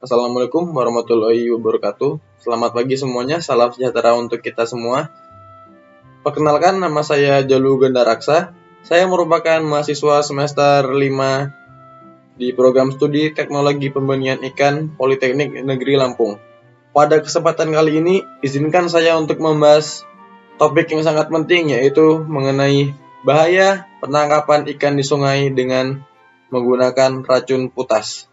Assalamualaikum warahmatullahi wabarakatuh. Selamat pagi semuanya, salam sejahtera untuk kita semua. Perkenalkan, nama saya Jalu Gandaraksa. Saya merupakan mahasiswa semester 5 di program studi Teknologi Pembenihan Ikan Politeknik Negeri Lampung. Pada kesempatan kali ini, izinkan saya untuk membahas topik yang sangat penting, yaitu mengenai bahaya penangkapan ikan di sungai dengan menggunakan racun potas.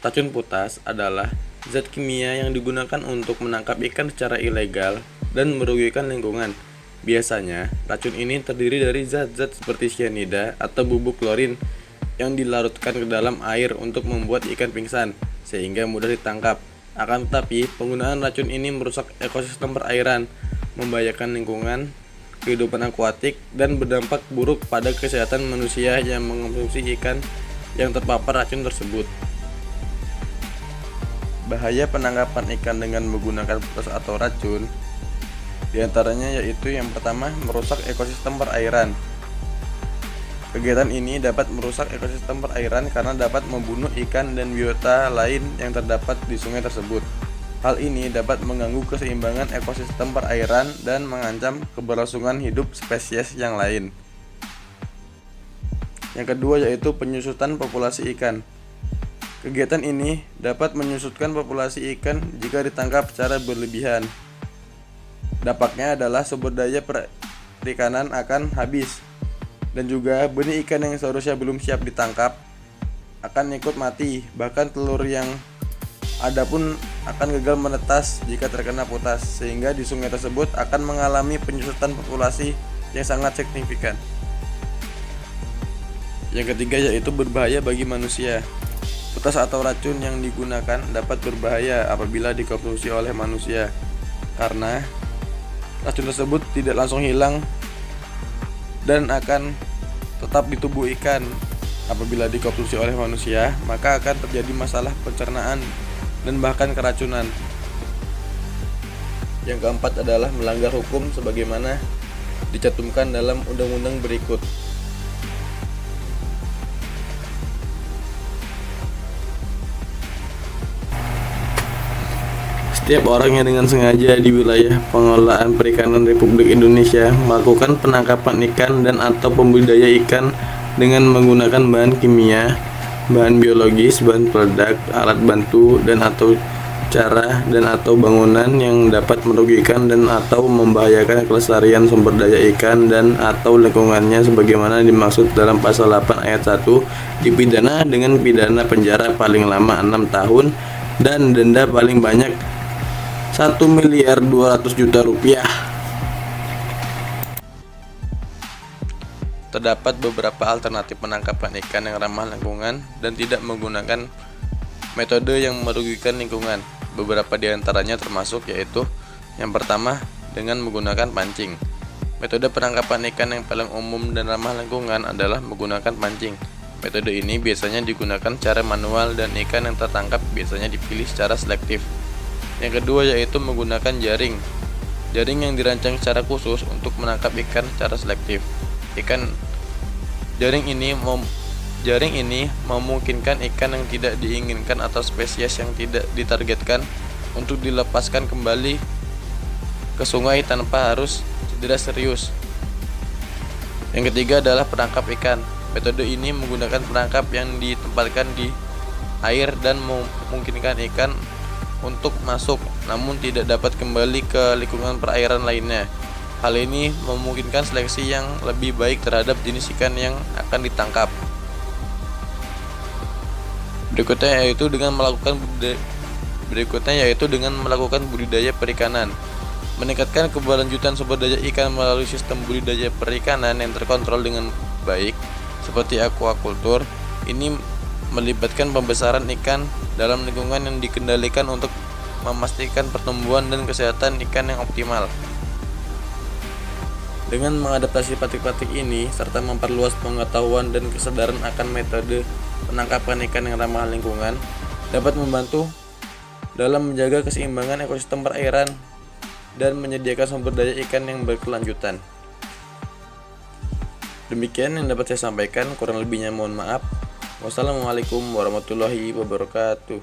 Racun potas adalah zat kimia yang digunakan untuk menangkap ikan secara ilegal dan merugikan lingkungan. Biasanya, racun ini terdiri dari zat-zat seperti cyanida atau bubuk klorin yang dilarutkan ke dalam air untuk membuat ikan pingsan, sehingga mudah ditangkap. Akan tetapi, penggunaan racun ini merusak ekosistem perairan, membahayakan lingkungan, kehidupan akuatik, dan berdampak buruk pada kesehatan manusia yang mengonsumsi ikan yang terpapar racun tersebut. Bahaya penangkapan ikan dengan menggunakan potas atau racun diantaranya yaitu yang pertama, merusak ekosistem perairan. Kegiatan ini dapat merusak ekosistem perairan karena dapat membunuh ikan dan biota lain yang terdapat di sungai tersebut. Hal ini dapat mengganggu keseimbangan ekosistem perairan dan mengancam keberlangsungan hidup spesies yang lain. Yang kedua yaitu penyusutan populasi ikan. Kegiatan ini dapat menyusutkan populasi ikan jika ditangkap secara berlebihan. Dampaknya adalah sumber daya perikanan akan habis, dan juga benih ikan yang seharusnya belum siap ditangkap akan ikut mati. Bahkan telur yang ada pun akan gagal menetas jika terkena potas, sehingga di sungai tersebut akan mengalami penyusutan populasi yang sangat signifikan. Yang ketiga yaitu berbahaya bagi manusia. Potas atau racun yang digunakan dapat berbahaya apabila dikonsumsi oleh manusia, karena racun tersebut tidak langsung hilang dan akan tetap di tubuh ikan. Apabila dikonsumsi oleh manusia, maka akan terjadi masalah pencernaan dan bahkan keracunan. Yang keempat adalah melanggar hukum sebagaimana dicantumkan dalam undang-undang berikut. Setiap orang yang dengan sengaja di wilayah pengelolaan perikanan Republik Indonesia melakukan penangkapan ikan dan atau pembudidaya ikan dengan menggunakan bahan kimia, bahan biologis, bahan peledak, alat bantu, dan atau cara dan atau bangunan yang dapat merugikan dan atau membahayakan kelestarian sumber daya ikan dan atau lingkungannya sebagaimana dimaksud dalam pasal 8 ayat 1 dipidana dengan pidana penjara paling lama 6 tahun dan denda paling banyak 1.200.000.000 rupiah. Terdapat beberapa alternatif penangkapan ikan yang ramah lingkungan dan tidak menggunakan metode yang merugikan lingkungan. Beberapa di antaranya termasuk yaitu yang pertama, dengan menggunakan pancing. Metode penangkapan ikan yang paling umum dan ramah lingkungan adalah menggunakan pancing. Metode ini biasanya digunakan secara manual dan ikan yang tertangkap biasanya dipilih secara selektif. Yang kedua yaitu menggunakan jaring. Jaring yang dirancang secara khusus untuk menangkap ikan secara selektif. Jaring ini memungkinkan ikan yang tidak diinginkan atau spesies yang tidak ditargetkan untuk dilepaskan kembali ke sungai tanpa harus cedera serius. Yang ketiga adalah penangkap ikan. Metode ini menggunakan penangkap yang ditempatkan di air dan memungkinkan ikan untuk masuk namun tidak dapat kembali ke lingkungan perairan lainnya. Hal ini memungkinkan seleksi yang lebih baik terhadap jenis ikan yang akan ditangkap. Berikutnya yaitu dengan melakukan budidaya perikanan. Meningkatkan keberlanjutan sumber daya ikan melalui sistem budidaya perikanan yang terkontrol dengan baik seperti aquaculture. Ini melibatkan pembesaran ikan dalam lingkungan yang dikendalikan untuk memastikan pertumbuhan dan kesehatan ikan yang optimal. Dengan mengadaptasi praktik-praktik ini serta memperluas pengetahuan dan kesadaran akan metode penangkapan ikan yang ramah lingkungan dapat membantu dalam menjaga keseimbangan ekosistem perairan dan menyediakan sumber daya ikan yang berkelanjutan. Demikian yang dapat saya sampaikan, kurang lebihnya mohon maaf. Wassalamualaikum warahmatullahi wabarakatuh.